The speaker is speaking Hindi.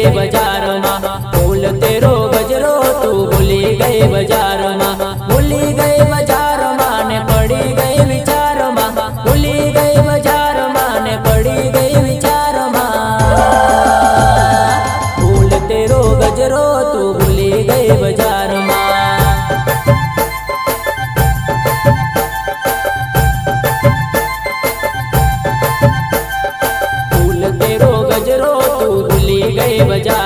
गई बाजार में, फूल तेरो गजरो तू भूली गई बाजार में, भूली गई बाजार में ने पड़ी गई विचार में, भूली गई बाजार में ने पड़ी गई विचार में। फूल तेरो गजरो तू भूली गई बाजार में। फूल तेरो गजरो तू भूली गई बाजार